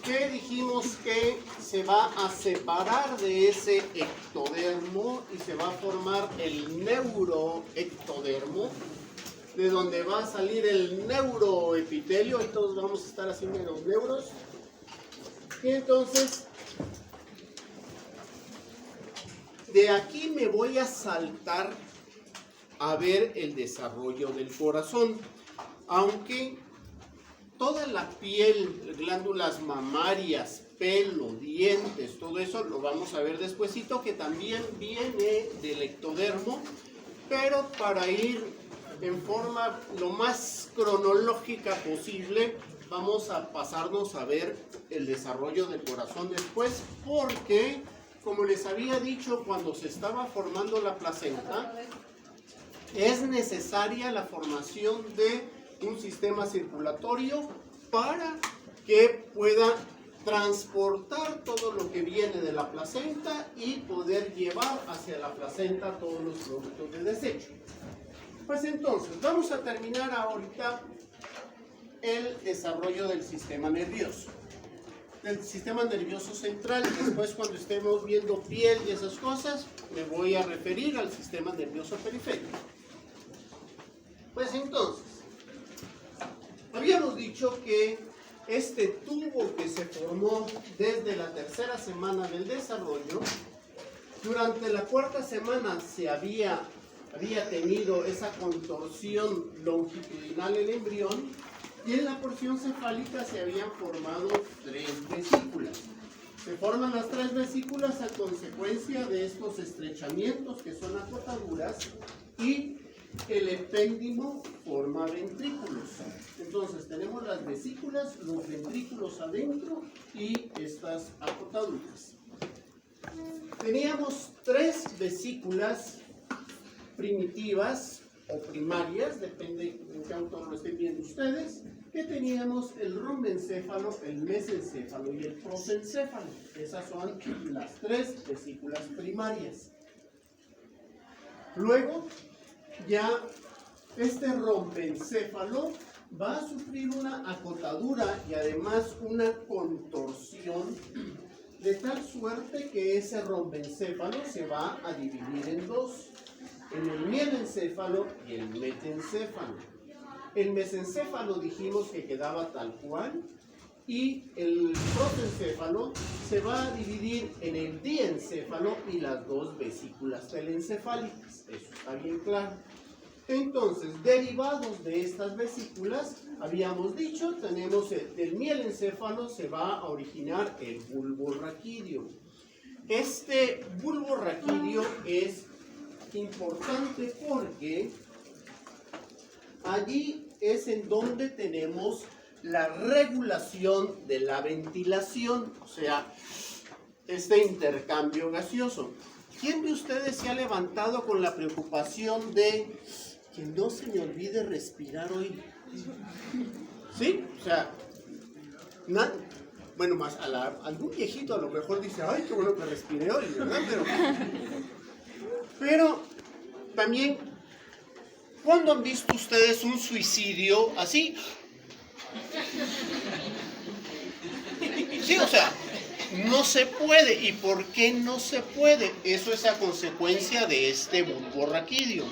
que dijimos que se va a separar de ese ectodermo y se va a formar el neuroectodermo, de donde va a salir el neuroepitelio, y todos vamos a estar haciendo los neuros. Y entonces, de aquí me voy a saltar a ver el desarrollo del corazón, aunque toda la piel, glándulas mamarias, pelo, dientes, todo eso lo vamos a ver despuesito, que también viene del ectodermo, pero para ir en forma lo más cronológica posible, vamos a pasarnos a ver el desarrollo del corazón después, porque, como les había dicho cuando se estaba formando la placenta, es necesaria la formación de un sistema circulatorio para que pueda transportar todo lo que viene de la placenta y poder llevar hacia la placenta todos los productos de desecho. Pues entonces, vamos a terminar ahorita el desarrollo del sistema nervioso. Del sistema nervioso central. Después, cuando estemos viendo piel y esas cosas, me voy a referir al sistema nervioso periférico. Pues entonces, habíamos dicho que este tubo que se formó desde la tercera semana del desarrollo, durante la cuarta semana se había tenido esa contorsión longitudinal el embrión, y en la porción cefálica se habían formado 3 vesículas. Se forman las 3 vesículas a consecuencia de estos estrechamientos que son acotaduras, y el epéndimo forma ventrículos. Entonces tenemos las vesículas, los ventrículos adentro y estas acotaduras. Teníamos 3 vesículas primitivas o primarias, depende en qué autor lo estén viendo ustedes, que teníamos el rombencéfalo, el mesencéfalo y el prosencéfalo. Esas son las 3 vesículas primarias. Luego, ya este rombencéfalo va a sufrir una acotadura y además una contorsión, de tal suerte que ese rombencéfalo se va a dividir en 2, en el mielencéfalo y el metencéfalo. El mesencéfalo dijimos que quedaba tal cual, y el prosencéfalo se va a dividir en el diencéfalo y las 2 vesículas telencefálicas. Eso está bien claro. Entonces, derivados de estas vesículas, habíamos dicho, tenemos del mielencéfalo se va a originar el bulbo raquídeo. Este bulbo raquídeo es importante porque allí es en donde tenemos la regulación de la ventilación, o sea, este intercambio gaseoso. ¿Quién de ustedes se ha levantado con la preocupación de que no se me olvide respirar hoy? ¿Sí? O sea, bueno, más algún viejito a lo mejor dice, ay, qué bueno que respiré hoy, ¿verdad? Pero también, ¿cuándo han visto ustedes un suicidio así? Sí, o sea, no se puede. ¿Y por qué no se puede? Eso es a consecuencia de este bulbo raquídeo.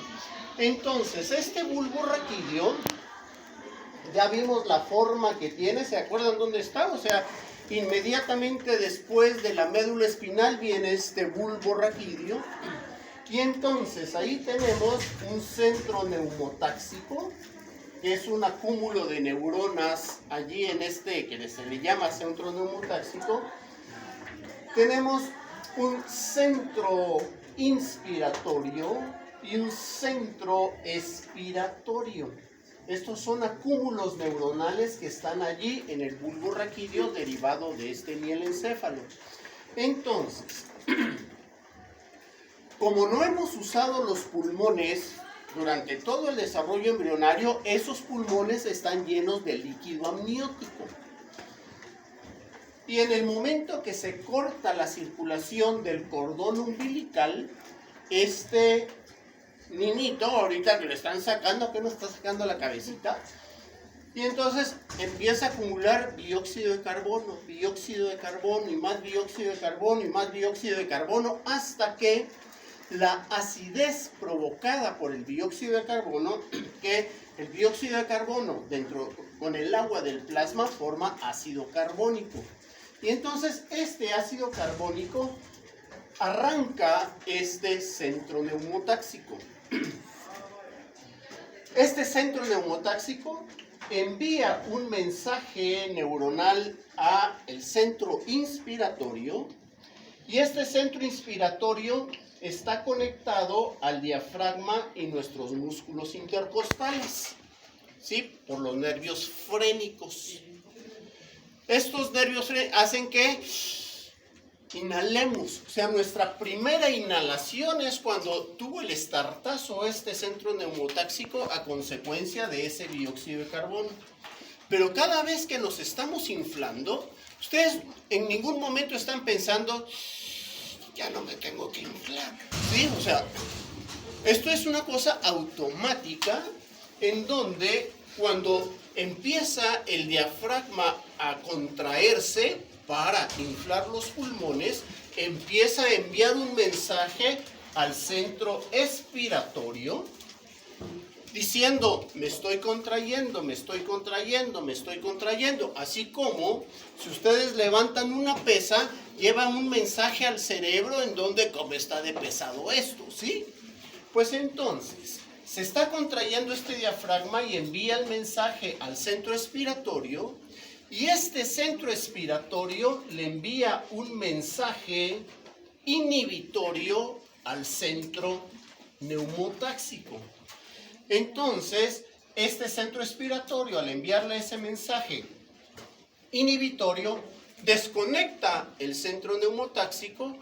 Entonces, este bulbo raquídeo, ya vimos la forma que tiene, ¿se acuerdan dónde está? O sea, inmediatamente después de la médula espinal viene este bulbo raquídeo, y entonces ahí tenemos un centro neumotáxico, que es un acúmulo de neuronas allí en este que se le llama centro neumotáxico. Tenemos un centro inspiratorio y un centro expiratorio. Estos son acúmulos neuronales que están allí en el bulbo raquídeo derivado de este mielencéfalo. Entonces, como no hemos usado los pulmones durante todo el desarrollo embrionario, esos pulmones están llenos de líquido amniótico. Y en el momento que se corta la circulación del cordón umbilical, este niñito, ahorita que le están sacando, que nos está sacando la cabecita, Y entonces empieza a acumular dióxido de carbono y más dióxido de carbono y más dióxido de carbono, hasta que la acidez provocada por el dióxido de carbono, que el dióxido de carbono dentro con el agua del plasma forma ácido carbónico. Y entonces este ácido carbónico arranca este centro neumotáxico. Este centro neumotáxico envía un mensaje neuronal a el centro inspiratorio, y este centro inspiratorio está conectado al diafragma y nuestros músculos intercostales, ¿sí? Por los nervios frénicos. Estos nervios hacen que inhalemos, o sea, nuestra primera inhalación es cuando tuvo el estartazo este centro neumotáxico a consecuencia de ese dióxido de carbono. Pero cada vez que nos estamos inflando, ustedes en ningún momento están pensando, ya no me tengo que inflar, ¿sí? O sea, esto es una cosa automática en donde cuando empieza el diafragma a contraerse para inflar los pulmones, empieza a enviar un mensaje al centro expiratorio diciendo, me estoy contrayendo, me estoy contrayendo, me estoy contrayendo. Así como si ustedes levantan una pesa, llevan un mensaje al cerebro en donde, ¿cómo está de pesado esto? ¿Sí? Pues entonces, se está contrayendo este diafragma y envía el mensaje al centro expiratorio, y este centro expiratorio le envía un mensaje inhibitorio al centro neumotáxico. Entonces, este centro expiratorio, al enviarle ese mensaje inhibitorio, desconecta el centro neumotáxico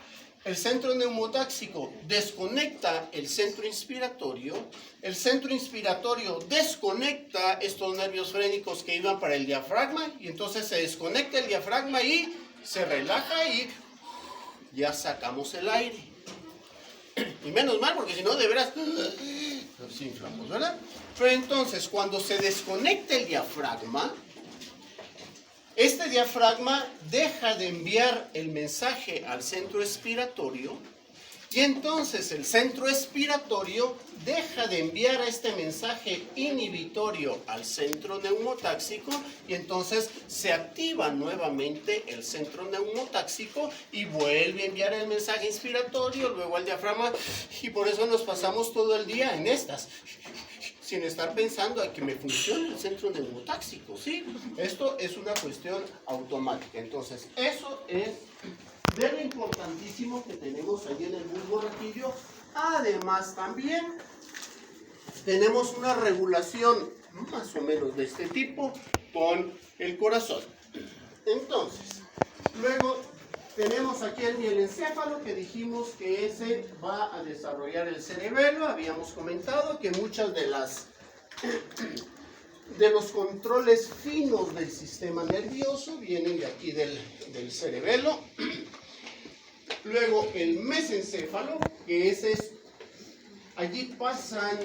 desconecta el centro inspiratorio desconecta estos nervios frénicos que iban para el diafragma, y entonces se desconecta el diafragma y se relaja y ya sacamos el aire. Y menos mal, porque si no, de veras, nos inflamos, ¿verdad? Pero entonces, cuando se desconecta el diafragma, este diafragma deja de enviar el mensaje al centro expiratorio, y entonces el centro expiratorio deja de enviar este mensaje inhibitorio al centro neumotáxico, y entonces se activa nuevamente el centro neumotáxico y vuelve a enviar el mensaje inspiratorio, luego al diafragma, y por eso nos pasamos todo el día en estas, sin estar pensando a que me funcione el centro neumotáxico, ¿sí? Esto es una cuestión automática. Entonces, eso es de lo importantísimo que tenemos ahí en el bulbo raquídeo. Además, también tenemos una regulación más o menos de este tipo con el corazón. Entonces, luego tenemos aquí el mielencéfalo, que dijimos que ese va a desarrollar el cerebelo. Habíamos comentado que muchas de los controles finos del sistema nervioso vienen de aquí del cerebelo. Luego el mesencéfalo, que ese es, allí pasan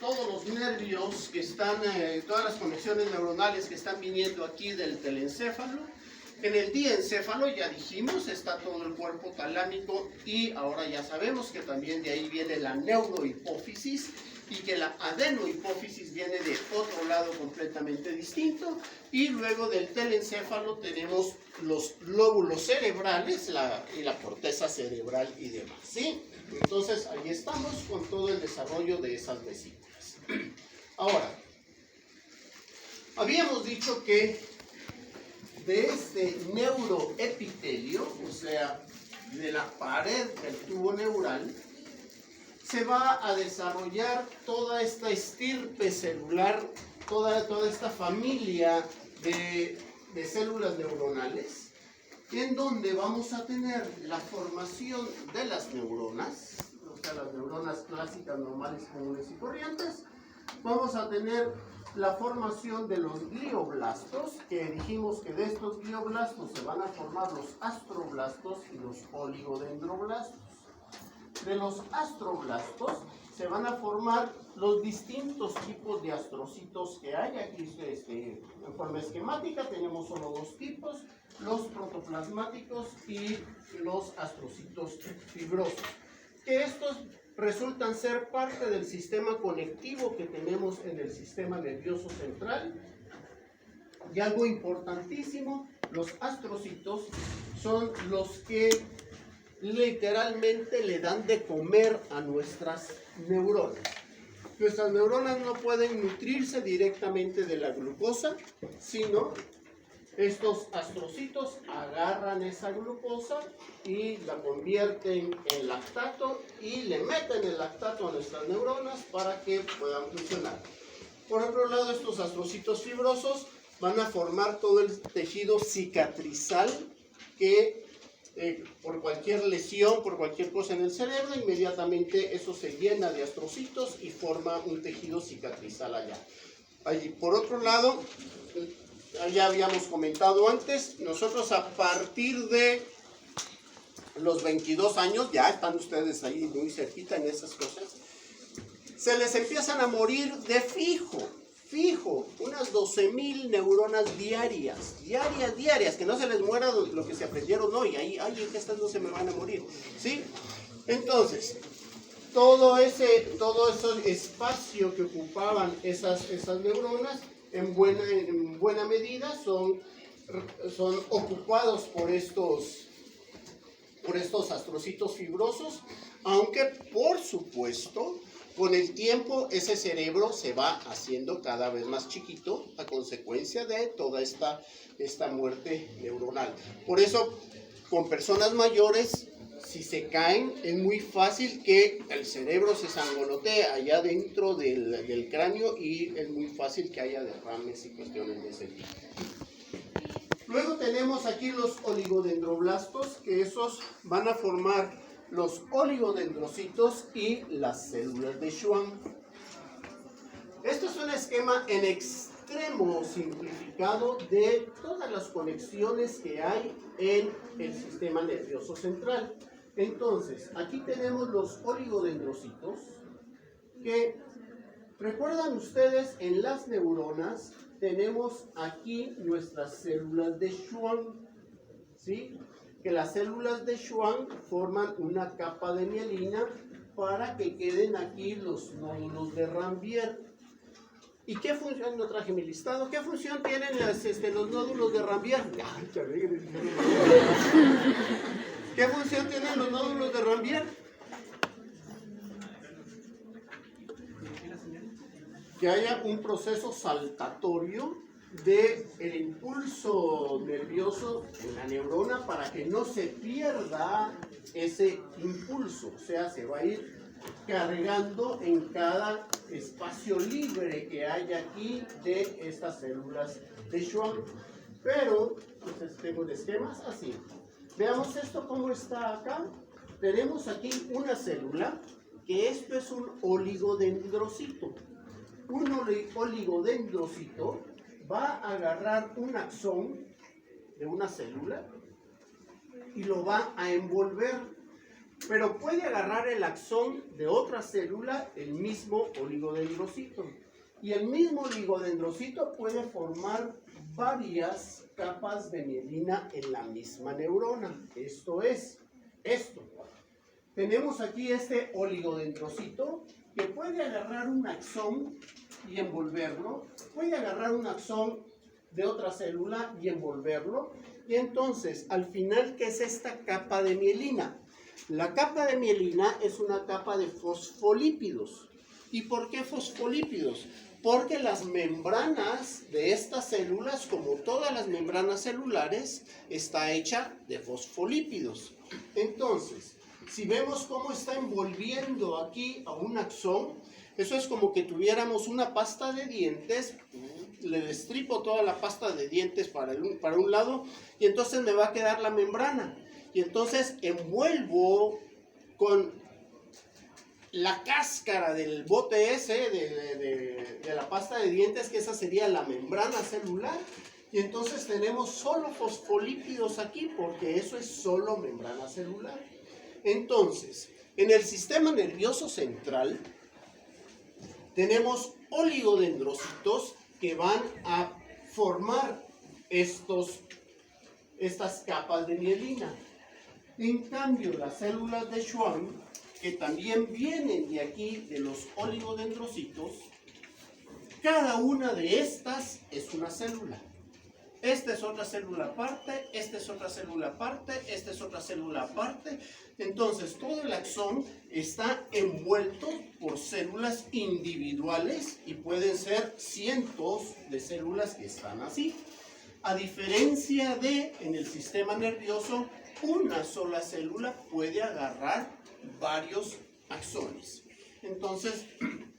todos los nervios que están, todas las conexiones neuronales que están viniendo aquí del telencéfalo. En el diencéfalo, ya dijimos, está todo el cuerpo talámico, y ahora ya sabemos que también de ahí viene la neurohipófisis, y que la adenohipófisis viene de otro lado completamente distinto. Y luego del telencéfalo tenemos los lóbulos cerebrales y la corteza cerebral y demás, ¿sí? Entonces ahí estamos con todo el desarrollo de esas vesículas. Ahora, habíamos dicho que de este neuroepitelio, o sea, de la pared del tubo neural, se va a desarrollar toda esta estirpe celular, toda esta familia de células neuronales, en donde vamos a tener la formación de las neuronas, o sea, las neuronas clásicas, normales, comunes y corrientes. Vamos a tener la formación de los glioblastos, que dijimos que de estos glioblastos se van a formar los astroblastos y los oligodendroblastos. De los astroblastos se van a formar los distintos tipos de astrocitos que hay. Aquí en forma esquemática tenemos solo dos tipos, los protoplasmáticos y los astrocitos fibrosos, que estos resultan ser parte del sistema conectivo que tenemos en el sistema nervioso central. Y algo importantísimo, los astrocitos son los que literalmente le dan de comer a nuestras neuronas. Nuestras neuronas no pueden nutrirse directamente de la glucosa, sino estos astrocitos agarran esa glucosa y la convierten en lactato y le meten el lactato a nuestras neuronas para que puedan funcionar. Por otro lado, estos astrocitos fibrosos van a formar todo el tejido cicatrizal que por cualquier lesión, por cualquier cosa en el cerebro, inmediatamente eso se llena de astrocitos y forma un tejido cicatrizal allá. Allí, por otro lado, ya habíamos comentado antes, nosotros a partir de los 22 años, ya están ustedes ahí muy cerquita en esas cosas, se les empiezan a morir de fijo, unas 12,000 neuronas diarias, que no se les muera lo que se aprendieron hoy, ahí, que estas no se me van a morir, ¿sí? Entonces, todo ese espacio que ocupaban esas neuronas, en buena medida son ocupados por estos astrocitos fibrosos, aunque por supuesto con el tiempo ese cerebro se va haciendo cada vez más chiquito a consecuencia de toda esta muerte neuronal. Por eso con personas mayores, si se caen, es muy fácil que el cerebro se sangolotee allá dentro del cráneo y es muy fácil que haya derrames y cuestiones de ese tipo. Luego tenemos aquí los oligodendroblastos, que esos van a formar los oligodendrocitos y las células de Schwann. Este es un esquema en extremo simplificado de todas las conexiones que hay en el sistema nervioso central. Entonces, aquí tenemos los oligodendrocitos que, ¿recuerdan ustedes? En las neuronas tenemos aquí nuestras células de Schwann, ¿sí? Que las células de Schwann forman una capa de mielina para que queden aquí los nódulos de Ranvier. ¿Y qué función? No traje mi listado. ¿Qué función tienen los nódulos de Ranvier? ¡Ay, qué alegre! ¿Qué función tienen los nódulos de Ranvier? Que haya un proceso saltatorio del impulso nervioso en la neurona para que no se pierda ese impulso, o sea, se va a ir cargando en cada espacio libre que hay aquí de estas células de Schwann. Pero, entonces tengo de esquemas así. Veamos esto cómo está acá. Tenemos aquí una célula, que esto es un oligodendrocito. Un oligodendrocito va a agarrar un axón de una célula y lo va a envolver, pero puede agarrar el axón de otra célula, el mismo oligodendrocito, y el mismo oligodendrocito puede formar varias capas de mielina en la misma neurona. Esto tenemos aquí este oligodendrocito que puede agarrar un axón y envolverlo, puede agarrar un axón de otra célula y envolverlo, y entonces al final, ¿qué es esta capa de mielina? La capa de mielina es una capa de fosfolípidos. ¿Y por qué fosfolípidos? Porque las membranas de estas células, como todas las membranas celulares, está hecha de fosfolípidos. Entonces, si vemos cómo está envolviendo aquí a un axón, eso es como que tuviéramos una pasta de dientes, le destripo toda la pasta de dientes para un lado y entonces me va a quedar la membrana. Y entonces envuelvo con la cáscara del bote ese, de la pasta de dientes, que esa sería la membrana celular. Y entonces tenemos solo fosfolípidos aquí, porque eso es solo membrana celular. Entonces, en el sistema nervioso central tenemos oligodendrocitos que van a formar estas capas de mielina. En cambio, las células de Schwann, que también vienen de aquí, de los oligodendrocitos, cada una de estas es una célula. Esta es otra célula aparte, esta es otra célula aparte, esta es otra célula aparte. Entonces, todo el axón está envuelto por células individuales y pueden ser cientos de células que están así. A diferencia de, en el sistema nervioso, una sola célula puede agarrar varios axones. Entonces,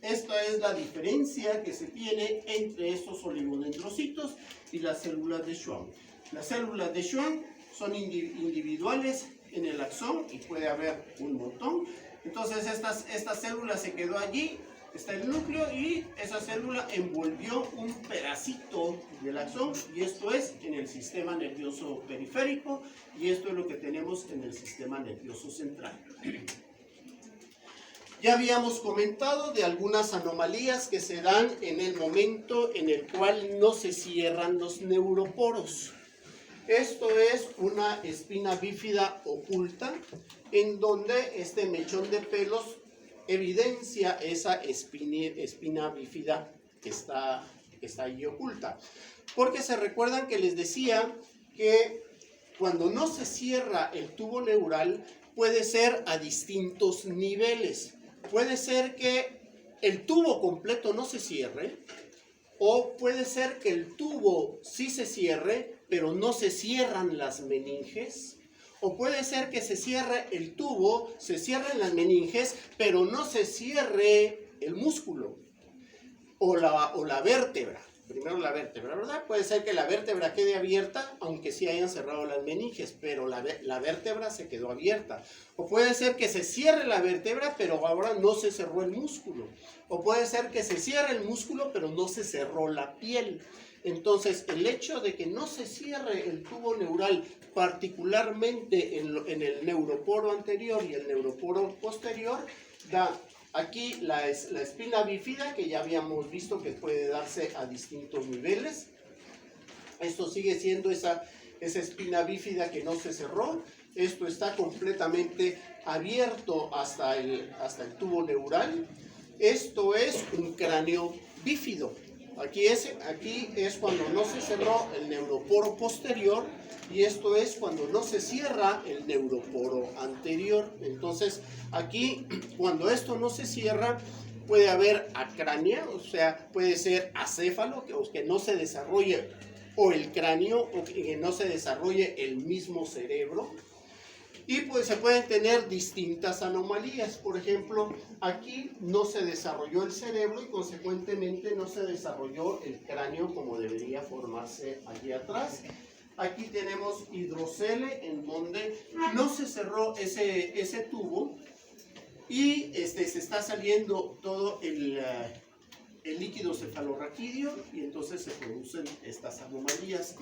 esta es la diferencia que se tiene entre estos oligodendrocitos y las células de Schwann. Las células de Schwann son individuales en el axón y puede haber un montón. Entonces, esta célula se quedó allí, está el núcleo y esa célula envolvió un pedacito del axón, y esto es en el sistema nervioso periférico y esto es lo que tenemos en el sistema nervioso central. Ya habíamos comentado de algunas anomalías que se dan en el momento en el cual no se cierran los neuroporos. Esto es una espina bífida oculta, en donde este mechón de pelos evidencia esa espina bífida que está ahí oculta. Porque se recuerdan que les decía que cuando no se cierra el tubo neural puede ser a distintos niveles. Puede ser que el tubo completo no se cierre, o puede ser que el tubo sí se cierre, pero no se cierran las meninges. O puede ser que se cierre el tubo, se cierren las meninges, pero no se cierre el músculo o la vértebra. Primero la vértebra, ¿verdad? Puede ser que la vértebra quede abierta, aunque sí hayan cerrado las meninges, pero la vértebra se quedó abierta. O puede ser que se cierre la vértebra, pero ahora no se cerró el músculo. O puede ser que se cierre el músculo, pero no se cerró la piel. Entonces, el hecho de que no se cierre el tubo neural, particularmente en el neuroporo anterior y el neuroporo posterior, da aquí la espina bífida, que ya habíamos visto que puede darse a distintos niveles. Esto sigue siendo esa espina bífida que no se cerró. Esto está completamente abierto hasta el tubo neural. Esto es un cráneo bífido. Aquí es cuando no se cerró el neuroporo posterior, y esto es cuando no se cierra el neuroporo anterior. Entonces, aquí, cuando esto no se cierra, puede haber acrania, o sea, puede ser acéfalo, que no se desarrolle, o el cráneo, o que no se desarrolle el mismo cerebro. Y pues se pueden tener distintas anomalías. Por ejemplo, aquí no se desarrolló el cerebro y consecuentemente no se desarrolló el cráneo como debería formarse allí atrás. Aquí tenemos hidrocele, en donde no se cerró ese tubo y se está saliendo todo el líquido cefalorraquídeo, y entonces se producen estas anomalías.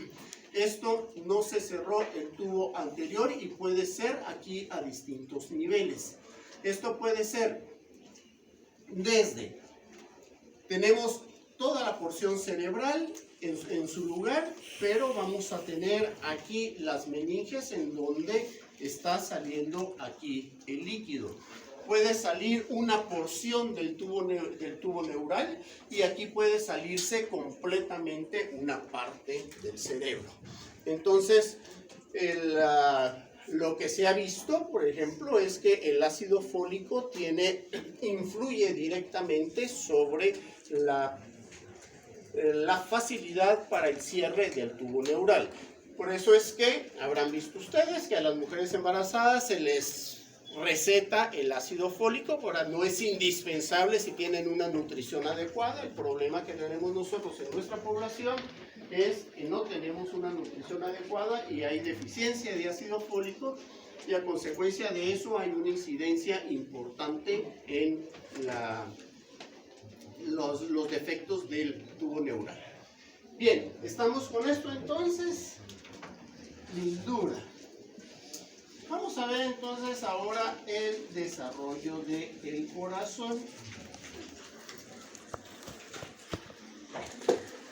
Esto no se cerró el tubo anterior y puede ser aquí a distintos niveles. Esto puede ser tenemos toda la porción cerebral en su lugar, pero vamos a tener aquí las meninges en donde está saliendo aquí el líquido. Puede salir una porción del tubo neural, y aquí puede salirse completamente una parte del cerebro. Entonces, lo que se ha visto, por ejemplo, es que el ácido fólico influye directamente sobre la facilidad para el cierre del tubo neural. Por eso es que habrán visto ustedes que a las mujeres embarazadas se les receta el ácido fólico. Ahora, no es indispensable si tienen una nutrición adecuada. El problema que tenemos nosotros en nuestra población es que no tenemos una nutrición adecuada y hay deficiencia de ácido fólico, y a consecuencia de eso hay una incidencia importante en los defectos del tubo neural. Bien, estamos con esto entonces. Lindura. Vamos a ver entonces ahora el desarrollo del corazón.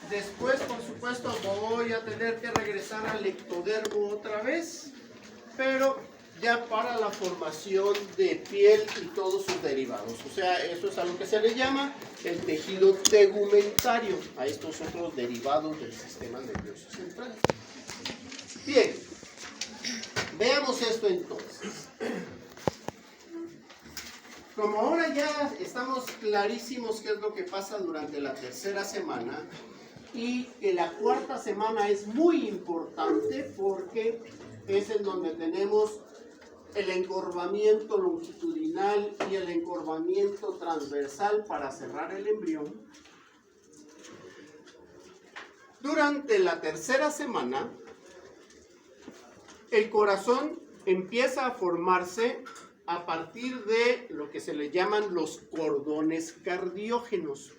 Después, por supuesto, voy a tener que regresar al ectodermo otra vez, pero ya para la formación de piel y todos sus derivados. O sea, eso es a lo que se le llama el tejido tegumentario, a estos otros derivados del sistema nervioso central. Bien, veamos esto entonces. Como ahora ya estamos clarísimos qué es lo que pasa durante la tercera semana, y que la cuarta semana es muy importante porque es en donde tenemos el encorvamiento longitudinal y el encorvamiento transversal para cerrar el embrión. Durante la tercera semana, el corazón empieza a formarse a partir de lo que se le llaman los cordones cardiógenos.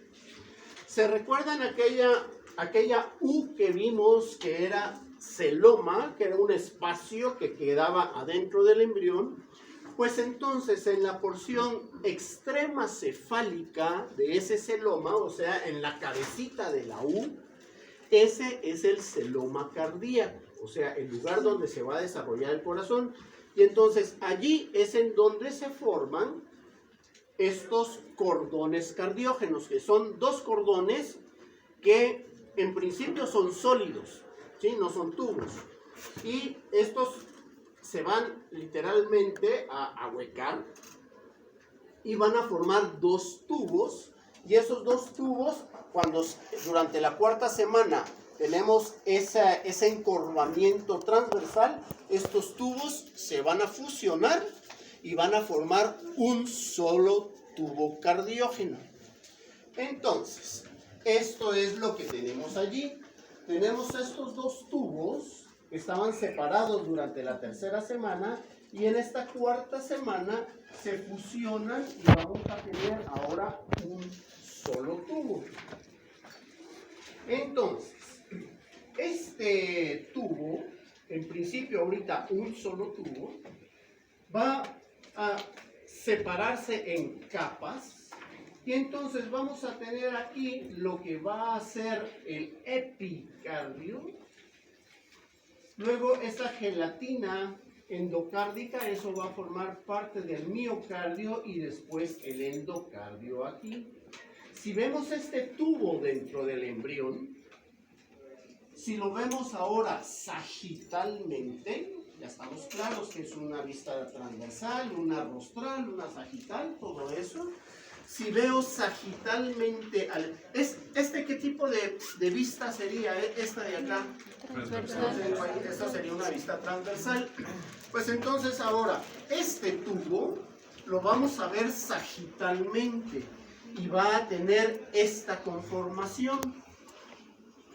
¿Se recuerdan aquella U que vimos que era celoma, que era un espacio que quedaba adentro del embrión? Pues entonces en la porción extrema cefálica de ese celoma, o sea, en la cabecita de la U, ese es el celoma cardíaco, o sea, el lugar donde se va a desarrollar el corazón. Y entonces allí es en donde se forman estos cordones cardiógenos, que son dos cordones que en principio son sólidos, ¿sí? No son tubos. Y estos se van literalmente a ahuecar y van a formar dos tubos. Y esos dos tubos, cuando durante la cuarta semana tenemos ese encorvamiento transversal, estos tubos se van a fusionar y van a formar un solo tubo cardiógeno. Entonces, esto es lo que tenemos allí. Tenemos estos dos tubos que estaban separados durante la tercera semana, y en esta cuarta semana se fusionan y vamos a tener ahora un solo tubo. Entonces, este tubo, en principio ahorita un solo tubo, va a separarse en capas, y entonces vamos a tener aquí lo que va a ser el epicardio. Luego esa gelatina endocárdica, eso va a formar parte del miocardio, y después el endocardio aquí. Si vemos este tubo dentro del embrión, si lo vemos ahora sagitalmente, ya estamos claros que es una vista transversal, una rostral, una sagital, todo eso. Si veo sagitalmente, ¿qué tipo de vista sería? Esta de acá. Transversal. Esta sería una vista transversal. Pues entonces ahora, este tubo lo vamos a ver sagitalmente y va a tener esta conformación.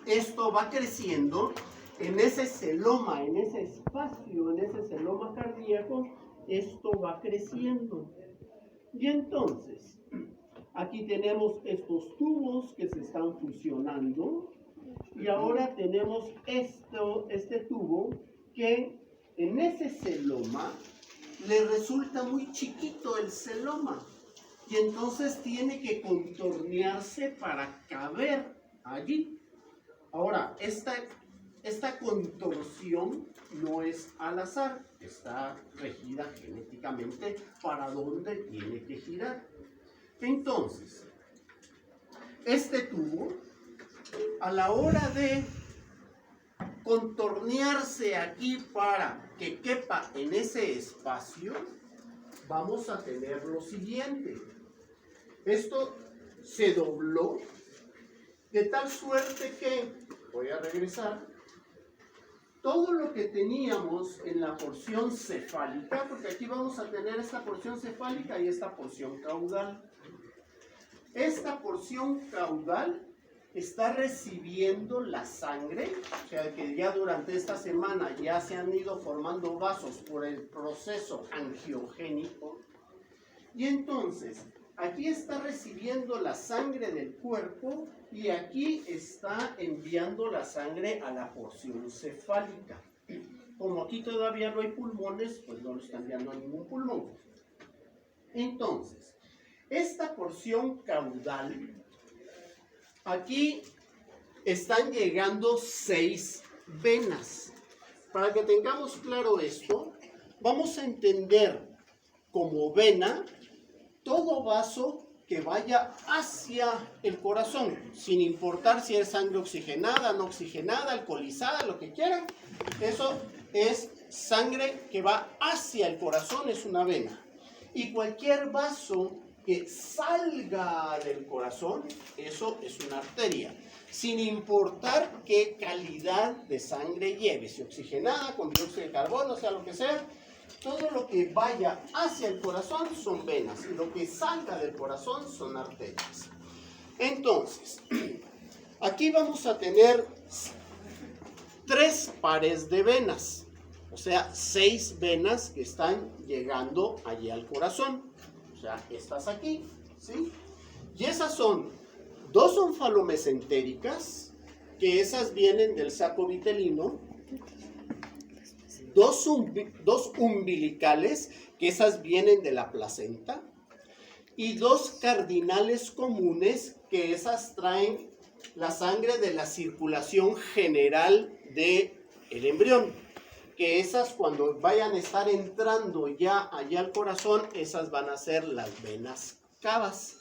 Esto va creciendo en ese celoma, en ese espacio, en ese celoma cardíaco. Esto va creciendo. Y entonces, aquí tenemos estos tubos que se están fusionando, y ahora tenemos este tubo que en ese celoma le resulta muy chiquito el celoma, y entonces tiene que contornearse para caber allí. Ahora, esta contorsión no es al azar, está regida genéticamente para dónde tiene que girar. Entonces, este tubo, a la hora de contornearse aquí para que quepa en ese espacio, vamos a tener lo siguiente. Esto se dobló de tal suerte que, voy a regresar, todo lo que teníamos en la porción cefálica, porque aquí vamos a tener esta porción cefálica y esta porción caudal. Esta porción caudal está recibiendo la sangre, o sea que ya durante esta semana ya se han ido formando vasos por el proceso angiogénico, y entonces aquí está recibiendo la sangre del cuerpo y aquí está enviando la sangre a la porción cefálica. Como aquí todavía no hay pulmones, pues no lo está enviando a ningún pulmón. Entonces, esta porción caudal, aquí están llegando 6 venas. Para que tengamos claro esto, vamos a entender como vena todo vaso que vaya hacia el corazón, sin importar si es sangre oxigenada, no oxigenada, alcoholizada, lo que quieran. Eso es sangre que va hacia el corazón, es una vena. Y cualquier vaso que salga del corazón, eso es una arteria, sin importar qué calidad de sangre lleve, si oxigenada, con dióxido de carbono, o sea lo que sea. Todo lo que vaya hacia el corazón son venas y lo que salga del corazón son arterias. Entonces, aquí vamos a tener 3 pares de venas, o sea, 6 venas que están llegando allí al corazón. O sea, estas aquí, ¿sí? Y esas son 2 onfalomesentéricas, que esas vienen del saco vitelino. 2 umbilicales, que esas vienen de la placenta, y 2 cardinales comunes, que esas traen la sangre de la circulación general del embrión, que esas cuando vayan a estar entrando ya allá al corazón, esas van a ser las venas cavas.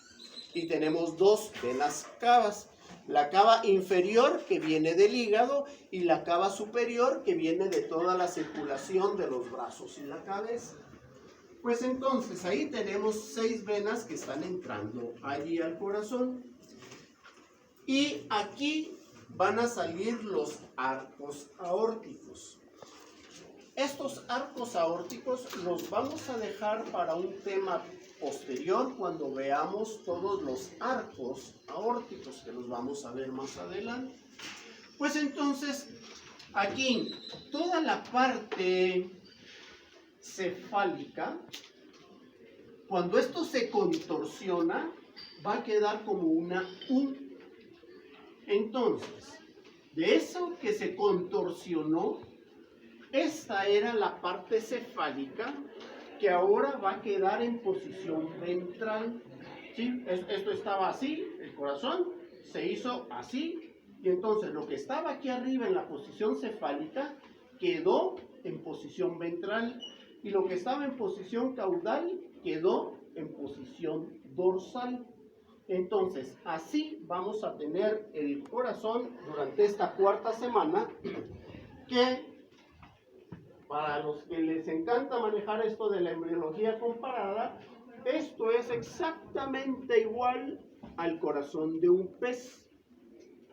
Y tenemos 2 venas cavas. La cava inferior, que viene del hígado, y la cava superior, que viene de toda la circulación de los brazos y la cabeza. Pues entonces, ahí tenemos 6 venas que están entrando allí al corazón. Y aquí van a salir los arcos aórticos. Estos arcos aórticos los vamos a dejar para un tema posterior cuando veamos todos los arcos aórticos, que los vamos a ver más adelante. Pues entonces, aquí, toda la parte cefálica, cuando esto se contorsiona, va a quedar como una U. Entonces, de eso que se contorsionó, esta era la parte cefálica, que ahora va a quedar en posición ventral. ¿Sí? Esto estaba así, el corazón se hizo así, y entonces lo que estaba aquí arriba en la posición cefálica quedó en posición ventral, y lo que estaba en posición caudal quedó en posición dorsal. Entonces, así vamos a tener el corazón durante esta 4ª semana, que para los que les encanta manejar esto de la embriología comparada, esto es exactamente igual al corazón de un pez,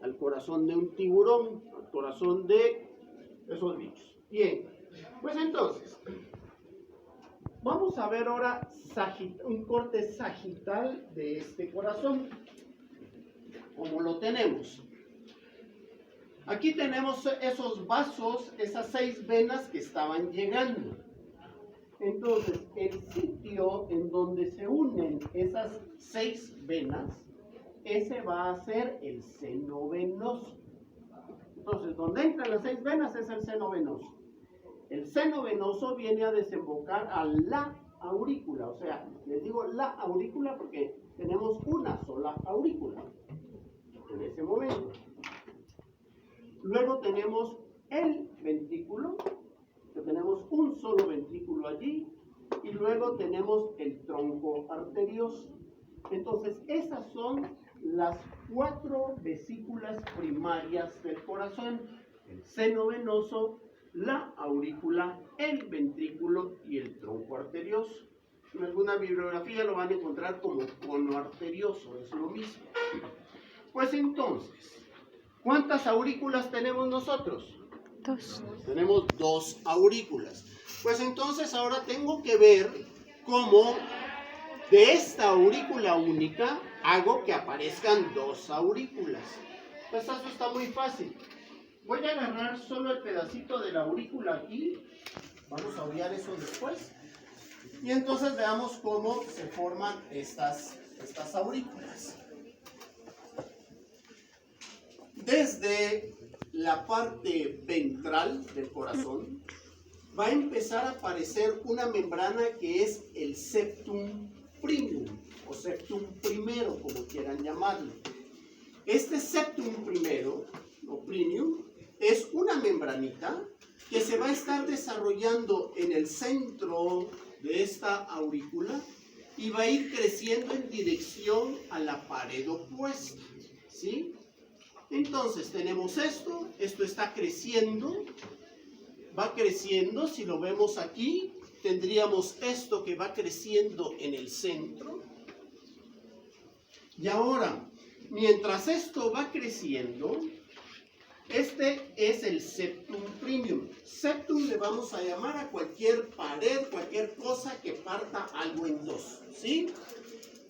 al corazón de un tiburón, al corazón de esos bichos. Bien, pues entonces, vamos a ver ahora un corte sagital de este corazón, como lo tenemos. Aquí tenemos esos vasos, esas 6 venas que estaban llegando. Entonces, el sitio en donde se unen esas 6 venas, ese va a ser el seno venoso. Entonces, donde entran las 6 venas es el seno venoso. El seno venoso viene a desembocar a la aurícula. O sea, les digo la aurícula porque tenemos una sola aurícula en ese momento. Luego tenemos el ventrículo, que tenemos un solo ventrículo allí, y luego tenemos el tronco arterioso. Entonces, esas son las 4 vesículas primarias del corazón: el seno venoso, la aurícula, el ventrículo y el tronco arterioso. En alguna bibliografía lo van a encontrar como cono arterioso, es lo mismo. Pues entonces, ¿cuántas aurículas tenemos nosotros? 2. Tenemos 2 aurículas. Pues entonces ahora tengo que ver cómo de esta aurícula única hago que aparezcan 2 aurículas. Pues eso está muy fácil. Voy a agarrar solo el pedacito de la aurícula aquí. Vamos a obviar eso después. Y entonces veamos cómo se forman estas aurículas. Desde la parte ventral del corazón va a empezar a aparecer una membrana que es el septum primum o septum primero, como quieran llamarlo. Este septum primero o premium, es una membranita que se va a estar desarrollando en el centro de esta aurícula y va a ir creciendo en dirección a la pared opuesta, ¿sí? Entonces tenemos esto está creciendo, va creciendo, si lo vemos aquí, tendríamos esto que va creciendo en el centro. Y ahora, mientras esto va creciendo, este es el septum premium. Septum le vamos a llamar a cualquier pared, cualquier cosa que parta algo en dos, ¿sí?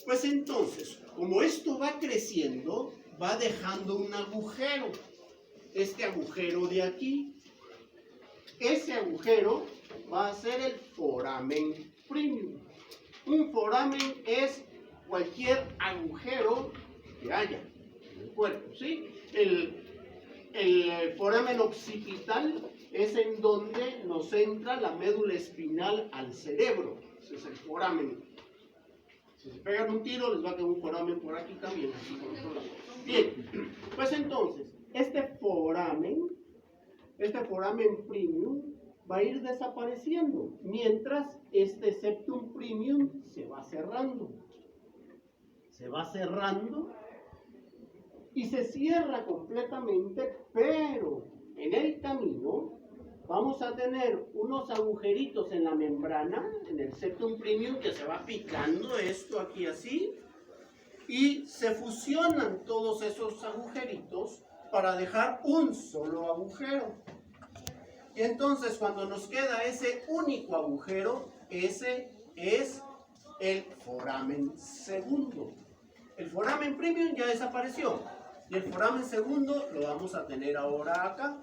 Pues entonces, como esto va creciendo, va dejando un agujero. Este agujero de aquí. Ese agujero va a ser el foramen premium. Un foramen es cualquier agujero que haya en el cuerpo, ¿sí? El foramen occipital es en donde nos entra la médula espinal al cerebro. Ese es el foramen. Si se pegan un tiro, les va a quedar un foramen por aquí también. Así por otro lado. Bien, pues entonces, este foramen premium va a ir desapareciendo, mientras este septum premium se va cerrando. Se va cerrando y se cierra completamente, pero en el camino vamos a tener unos agujeritos en la membrana, en el septum premium, que se va picando esto aquí así, y se fusionan todos esos agujeritos para dejar un solo agujero. Y entonces cuando nos queda ese único agujero, ese es el foramen segundo. El foramen premium ya desapareció. Y el foramen segundo lo vamos a tener ahora acá.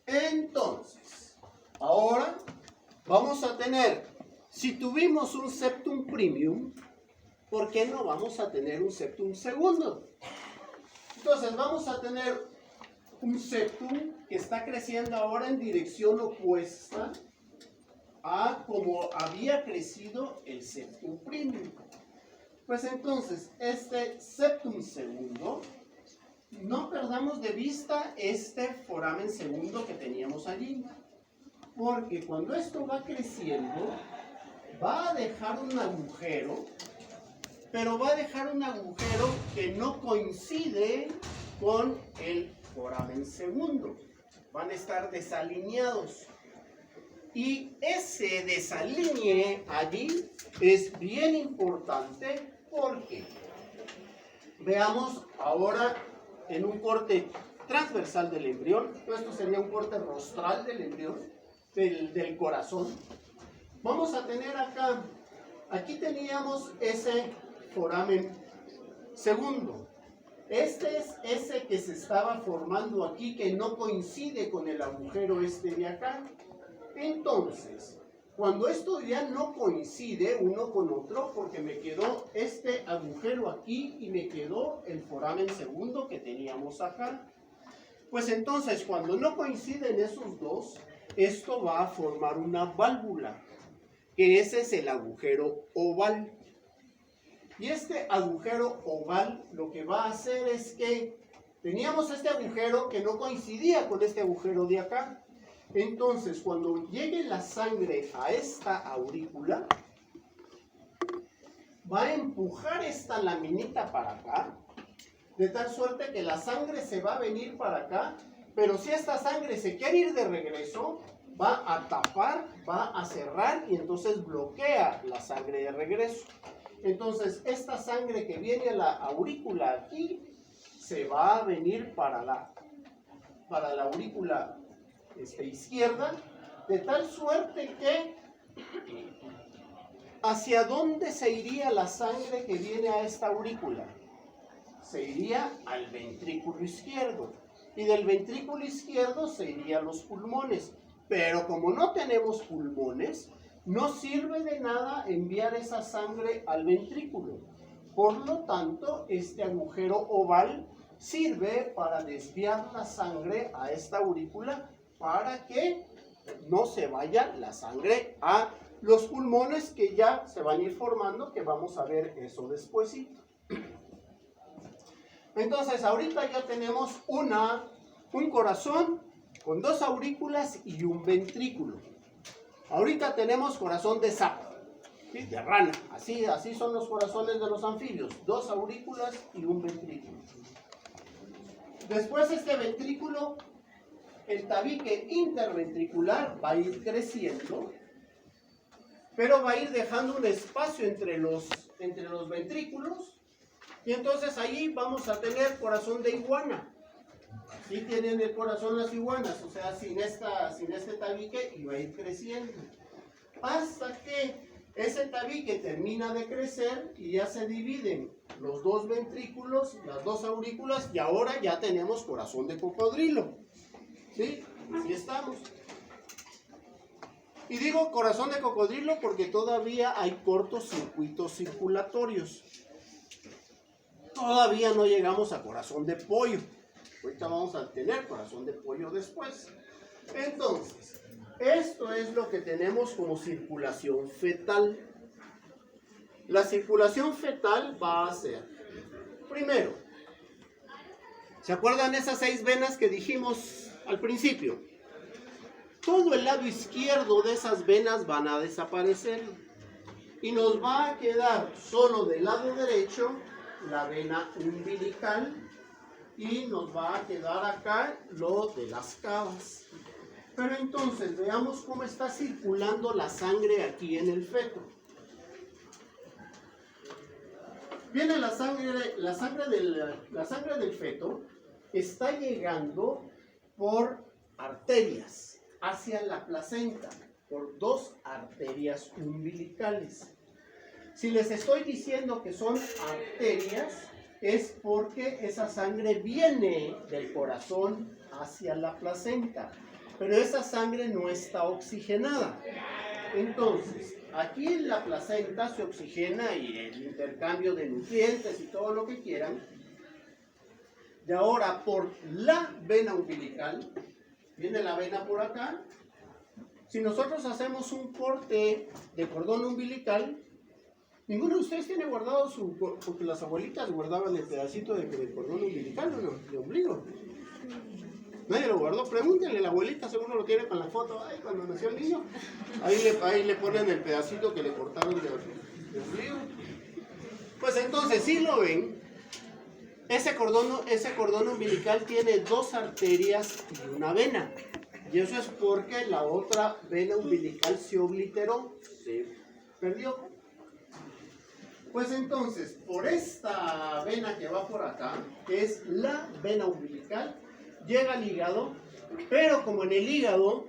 Entonces, ahora vamos a tener, si tuvimos un septum premium, ¿por qué no vamos a tener un septum segundo? Entonces vamos a tener un septum que está creciendo ahora en dirección opuesta a como había crecido el septum premium. Pues entonces, este septum segundo, no perdamos de vista este foramen segundo que teníamos allí, porque cuando esto va creciendo, va a dejar un agujero, pero va a dejar un agujero que no coincide con el foramen segundo. Van a estar desalineados. Y ese desalinee allí es bien importante porque veamos ahora en un corte transversal del embrión. Esto sería un corte rostral del embrión, del corazón. Vamos a tener acá, aquí teníamos ese foramen segundo. Este es ese que se estaba formando aquí, que no coincide con el agujero este de acá. Entonces, cuando esto ya no coincide uno con otro, porque me quedó este agujero aquí y me quedó el foramen segundo que teníamos acá, pues entonces cuando no coinciden esos dos, esto va a formar una válvula, que ese es el agujero oval. Y este agujero oval lo que va a hacer es que teníamos este agujero que no coincidía con este agujero de acá. Entonces, cuando llegue la sangre a esta aurícula, va a empujar esta laminita para acá, de tal suerte que la sangre se va a venir para acá, pero si esta sangre se quiere ir de regreso, va a tapar, va a cerrar y entonces bloquea la sangre de regreso. Entonces, esta sangre que viene a la aurícula aquí, se va a venir para la aurícula izquierda, de tal suerte que ¿hacia dónde se iría la sangre que viene a esta aurícula? Se iría al ventrículo izquierdo, y del ventrículo izquierdo se iría a los pulmones. Pero como no tenemos pulmones, no sirve de nada enviar esa sangre al ventrículo. Por lo tanto, este agujero oval sirve para desviar la sangre a esta aurícula para que no se vaya la sangre a los pulmones, que ya se van a ir formando, que vamos a ver eso después. Entonces, ahorita ya tenemos un corazón con 2 aurículas y un ventrículo. Ahorita tenemos corazón de sapo, ¿sí? De rana. Así son los corazones de los anfibios. 2 aurículas y un ventrículo. Después este ventrículo, el tabique interventricular va a ir creciendo, pero va a ir dejando un espacio entre los ventrículos, y entonces ahí vamos a tener corazón de iguana. Así tienen el corazón las iguanas, o sea, sin este tabique, y va a ir creciendo hasta que ese tabique termina de crecer y ya se dividen los 2 ventrículos, las 2 aurículas, y ahora ya tenemos corazón de cocodrilo. ¿Sí? Así estamos. Y digo corazón de cocodrilo porque todavía hay cortocircuitos circulatorios. Todavía no llegamos a corazón de pollo. Ahorita vamos a tener corazón de pollo después. Entonces, esto es lo que tenemos como circulación fetal. La circulación fetal va a ser, primero, ¿se acuerdan esas 6 venas que dijimos al principio? Todo el lado izquierdo de esas venas van a desaparecer y nos va a quedar solo del lado derecho la vena umbilical y nos va a quedar acá lo de las cavas. Pero entonces veamos cómo está circulando la sangre aquí en el feto. Viene la sangre del feto está llegando por arterias hacia la placenta, por 2 arterias umbilicales. Si les estoy diciendo que son arterias, es porque esa sangre viene del corazón hacia la placenta, pero esa sangre no está oxigenada. Entonces, aquí en la placenta se oxigena y el intercambio de nutrientes y todo lo que quieran. Y ahora por la vena umbilical, viene la vena por acá. Si nosotros hacemos un corte de cordón umbilical, ninguno de ustedes tiene guardado porque las abuelitas guardaban el pedacito de cordón umbilical, ¿no? De ombligo. Nadie lo guardó, pregúntenle a la abuelita, seguro lo tiene con la foto. Ay, cuando nació el niño, ahí le ponen el pedacito que le cortaron de ombligo. Pues entonces, si lo ven, ese cordón umbilical tiene 2 arterias y una vena. Y eso es porque la otra vena umbilical se obliteró, se perdió. Pues entonces, por esta vena que va por acá, que es la vena umbilical, llega al hígado, pero como en el hígado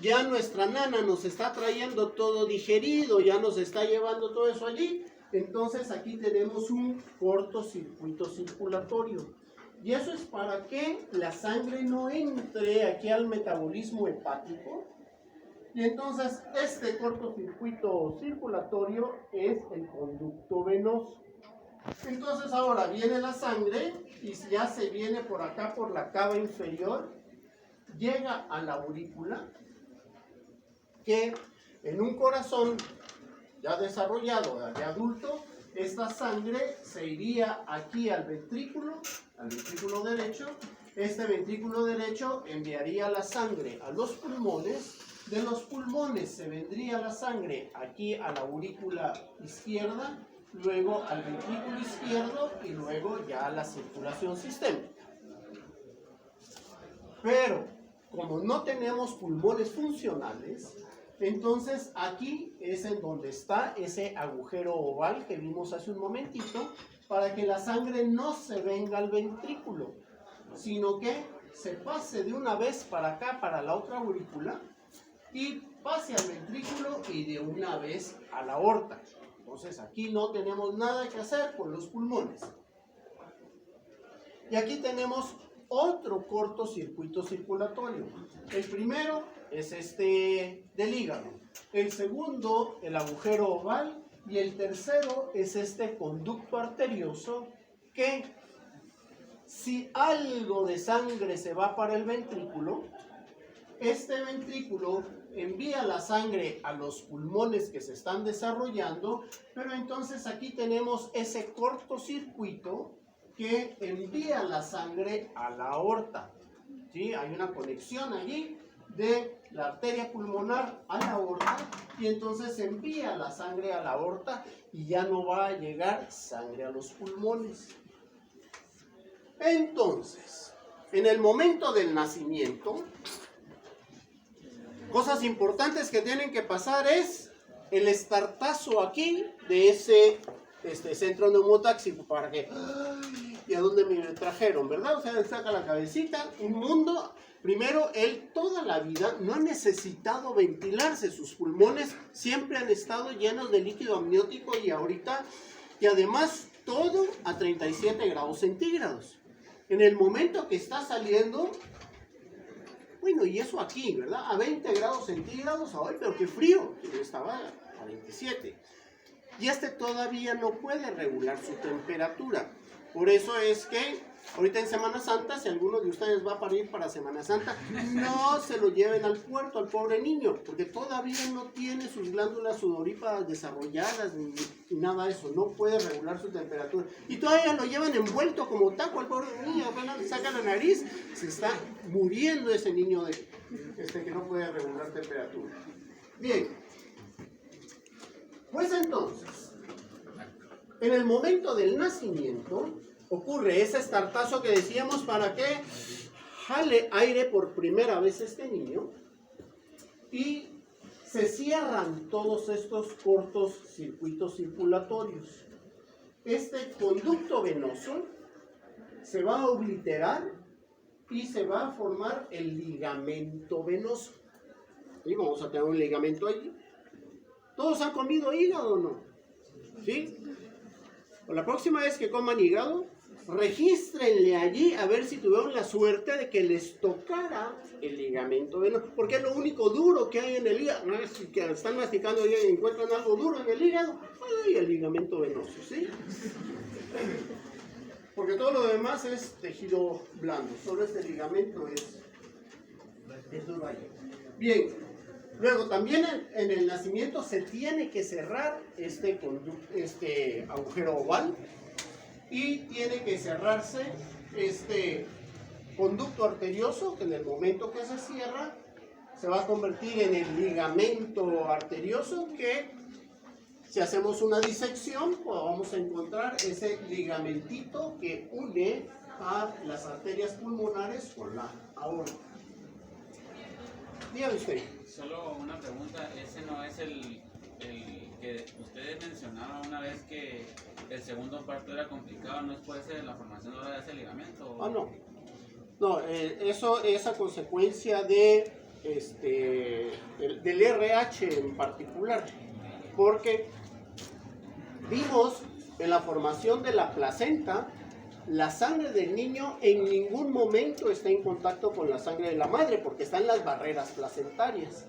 ya nuestra nana nos está trayendo todo digerido, ya nos está llevando todo eso allí, entonces aquí tenemos un cortocircuito circulatorio. Y eso es para que la sangre no entre aquí al metabolismo hepático. Y entonces este cortocircuito circulatorio es el conducto venoso. Entonces ahora viene la sangre y ya se viene por acá por la cava inferior, llega a la aurícula, que en un corazón ya desarrollado de adulto, esta sangre se iría aquí al ventrículo derecho. Este ventrículo derecho enviaría la sangre a los pulmones. De los pulmones se vendría la sangre aquí a la aurícula izquierda, luego al ventrículo izquierdo y luego ya a la circulación sistémica. Pero como no tenemos pulmones funcionales, entonces aquí es en donde está ese agujero oval que vimos hace un momentito, para que la sangre no se venga al ventrículo, sino que se pase de una vez para acá, para la otra aurícula, y pase al ventrículo y de una vez a la aorta. Entonces aquí no tenemos nada que hacer con los pulmones. Y aquí tenemos otro cortocircuito circulatorio. El primero es este del hígado, el segundo el agujero oval y el tercero es este conducto arterioso que si algo de sangre se va para el ventrículo, este ventrículo envía la sangre a los pulmones que se están desarrollando, pero entonces aquí tenemos ese cortocircuito que envía la sangre a la aorta. ¿Sí? Hay una conexión allí de la arteria pulmonar a la aorta y entonces envía la sangre a la aorta y ya no va a llegar sangre a los pulmones. Entonces, en el momento del nacimiento, cosas importantes que tienen que pasar es el estartazo aquí de ese centro neumotáxico para que... ¿Y a dónde me trajeron, verdad? O sea, le saca la cabecita, inmundo. Primero, él toda la vida no ha necesitado ventilarse. Sus pulmones siempre han estado llenos de líquido amniótico y ahorita, y además todo a 37 grados centígrados. En el momento que está saliendo, bueno, y eso aquí, ¿verdad? A 20 grados centígrados, ay, pero qué frío, estaba a 27. Y todavía no puede regular su temperatura. Por eso es que ahorita en Semana Santa, si alguno de ustedes va a parir para Semana Santa, no se lo lleven al puerto, al pobre niño, porque todavía no tiene sus glándulas sudoríparas desarrolladas ni nada de eso, no puede regular su temperatura. Y todavía lo llevan envuelto como taco al pobre niño, apenas le saca la nariz, se está muriendo ese niño que no puede regular temperatura. Bien, pues entonces, en el momento del nacimiento ocurre ese estartazo que decíamos para que jale aire por primera vez este niño y se cierran todos estos cortos circuitos circulatorios. Este conducto venoso se va a obliterar y se va a formar el ligamento venoso. Y vamos a tener un ligamento allí. ¿Todos han comido hígado o no? ¿Sí? La próxima vez que coman hígado, regístrenle allí a ver si tuvieron la suerte de que les tocara el ligamento venoso, porque es lo único duro que hay en el hígado. No es que están masticando y encuentran algo duro en el hígado, ¡ay, el ligamento venoso! ¿Sí? Porque todo lo demás es tejido blando, solo este ligamento es duro ahí. Bien. Luego, también en el nacimiento se tiene que cerrar este agujero oval y tiene que cerrarse este conducto arterioso, que en el momento que se cierra se va a convertir en el ligamento arterioso, que si hacemos una disección, pues vamos a encontrar ese ligamentito que une a las arterias pulmonares con la aorta. Dígame usted. Solo una pregunta, ese no es el que ustedes mencionaban una vez que el segundo parto era complicado, ¿no puede ser la formación ahora de ese ligamento? Ah, no. No, eso es a consecuencia del RH en particular, porque vimos en la formación de la placenta, la sangre del niño en ningún momento está en contacto con la sangre de la madre, porque están las barreras placentarias.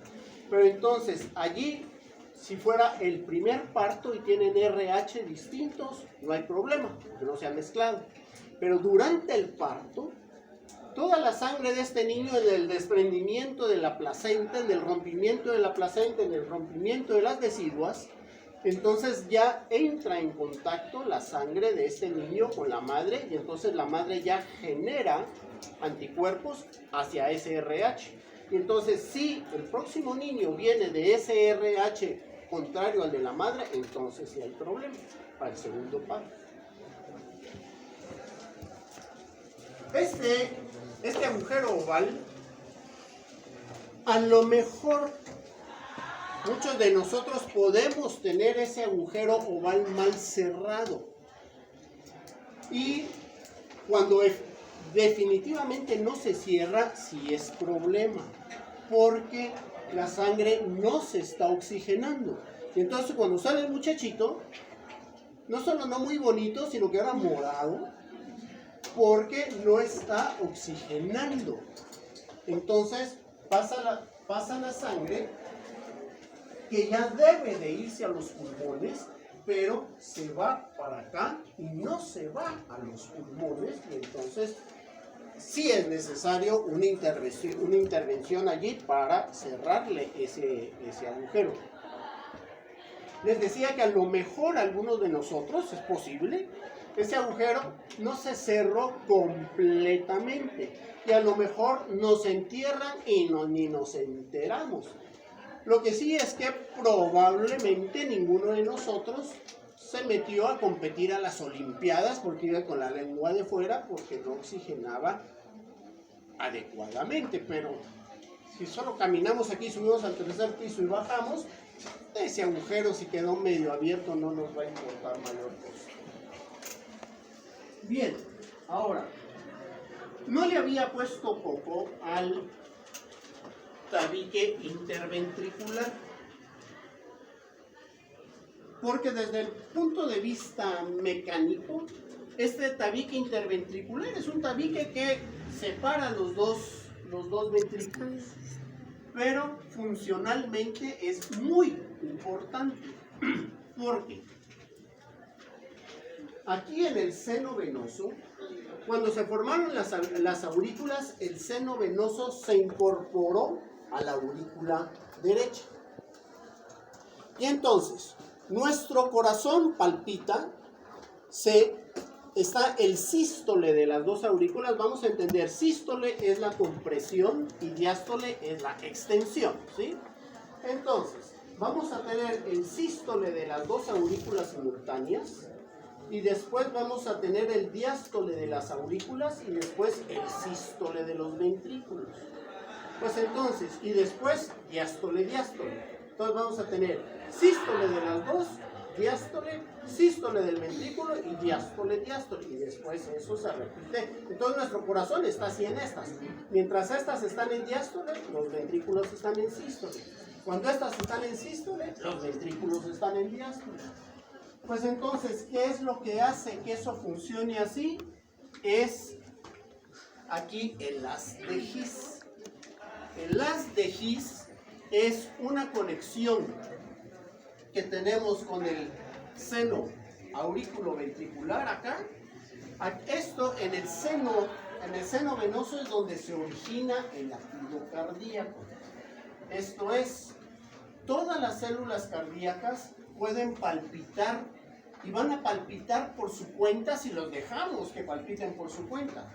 Pero entonces, allí, si fuera el primer parto y tienen RH distintos, no hay problema, porque no se han mezclado. Pero durante el parto, toda la sangre de este niño en el desprendimiento de la placenta, en el rompimiento de la placenta, en el rompimiento de las deciduas, entonces ya entra en contacto la sangre de este niño con la madre y entonces la madre ya genera anticuerpos hacia ese RH. Y entonces si el próximo niño viene de ese RH contrario al de la madre, entonces sí hay problema para el segundo parto. Este agujero oval, a lo mejor muchos de nosotros podemos tener ese agujero oval mal cerrado. Y cuando definitivamente no se cierra, sí es problema, porque la sangre no se está oxigenando. Y entonces cuando sale el muchachito, no solo no muy bonito, sino que ahora morado, porque no está oxigenando. Entonces pasa la sangre que ya debe de irse a los pulmones, pero se va para acá y no se va a los pulmones, y entonces sí es necesario una intervención allí para cerrarle ese agujero. Les decía que a lo mejor algunos de nosotros, es posible, ese agujero no se cerró completamente y a lo mejor nos entierran y ni nos enteramos. Lo que sí es que probablemente ninguno de nosotros se metió a competir a las Olimpiadas porque iba con la lengua de fuera porque no oxigenaba adecuadamente, pero si solo caminamos aquí, subimos al tercer piso y bajamos, ese agujero si quedó medio abierto no nos va a importar mayor cosa. Bien, ahora, no le había puesto coco al tabique interventricular, porque desde el punto de vista mecánico, este tabique interventricular es un tabique que separa los dos ventrículos, pero funcionalmente es muy importante, porque aquí en el seno venoso, cuando se formaron las aurículas, el seno venoso se incorporó a la aurícula derecha. Y entonces, nuestro corazón palpita, está el sístole de las dos aurículas. Vamos a entender, sístole es la compresión y diástole es la extensión, ¿sí? Entonces, vamos a tener el sístole de las dos aurículas simultáneas y después vamos a tener el diástole de las aurículas y después el sístole de los ventrículos. Pues entonces, y después diástole. Entonces vamos a tener sístole de las dos, diástole, sístole del ventrículo y diástole. Y después eso se repite. Entonces nuestro corazón está así en estas. Mientras estas están en diástole, los ventrículos están en sístole. Cuando estas están en sístole, los ventrículos están en diástole. Pues entonces, ¿qué es lo que hace que eso funcione así? Es aquí el haz de His. El haz de His es una conexión que tenemos con el seno aurículo-ventricular acá. Esto en el seno venoso es donde se origina el latido cardíaco. Esto es, todas las células cardíacas pueden palpitar y van a palpitar por su cuenta si los dejamos que palpiten por su cuenta.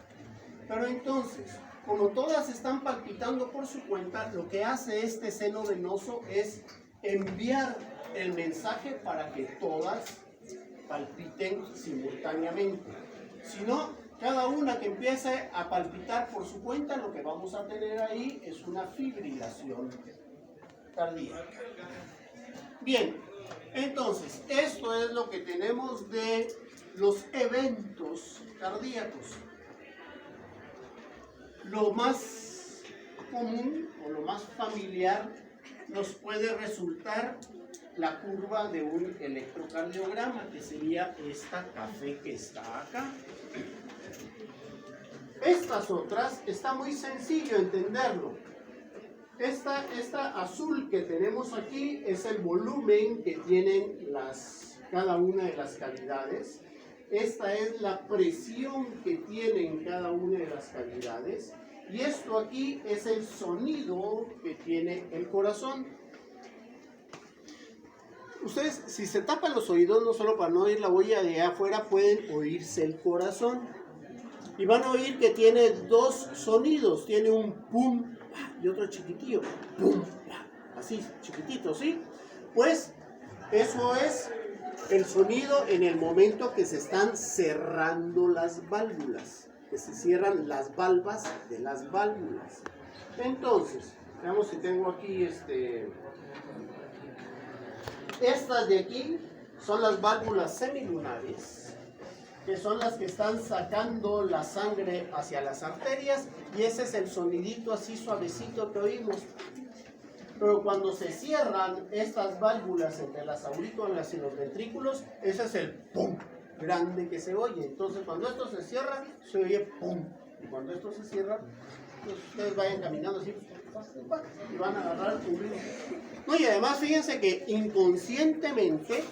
Pero entonces, como todas están palpitando por su cuenta, lo que hace este seno venoso es enviar el mensaje para que todas palpiten simultáneamente. Si no, cada una que empiece a palpitar por su cuenta, lo que vamos a tener ahí es una fibrilación cardíaca. Bien, entonces, esto es lo que tenemos de los eventos cardíacos. Lo más común o lo más familiar nos puede resultar la curva de un electrocardiograma, que sería esta café que está acá. Estas otras, está muy sencillo entenderlo. Esta azul que tenemos aquí es el volumen que tienen cada una de las cavidades. Esta es la presión que tienen cada una de las cavidades. Y esto aquí es el sonido que tiene el corazón. Ustedes, si se tapan los oídos, no solo para no oír la bulla de afuera, pueden oírse el corazón. Y van a oír que tiene dos sonidos. Tiene un pum y otro chiquitillo. Pum, así, chiquitito, ¿sí? Pues eso es el sonido en el momento que se están cerrando las válvulas, que se cierran las valvas de las válvulas. Entonces, veamos si tengo aquí estas de aquí son las válvulas semilunares, que son las que están sacando la sangre hacia las arterias, y ese es el sonidito así suavecito que oímos. Pero cuando se cierran estas válvulas entre las aurículas y los ventrículos, ese es el pum grande que se oye. Entonces cuando esto se cierra, se oye pum. Y cuando esto se cierra, pues ustedes vayan caminando así y van a agarrar un ritmo. No, y además fíjense que inconscientemente,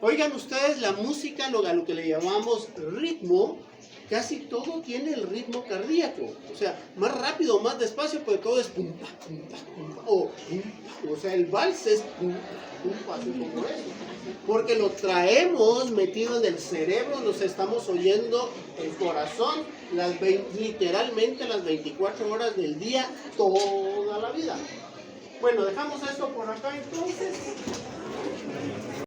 oigan ustedes la música, lo que le llamamos ritmo, casi todo tiene el ritmo cardíaco. O sea, más rápido o más despacio, pero todo es pum, pa, pum, pa, pum, pa, o pum, pa. O sea, el vals es pum, pa, pum, pa, así como eso. Porque lo traemos metido en el cerebro, nos estamos oyendo el corazón literalmente las 24 horas del día, toda la vida. Bueno, dejamos esto por acá entonces.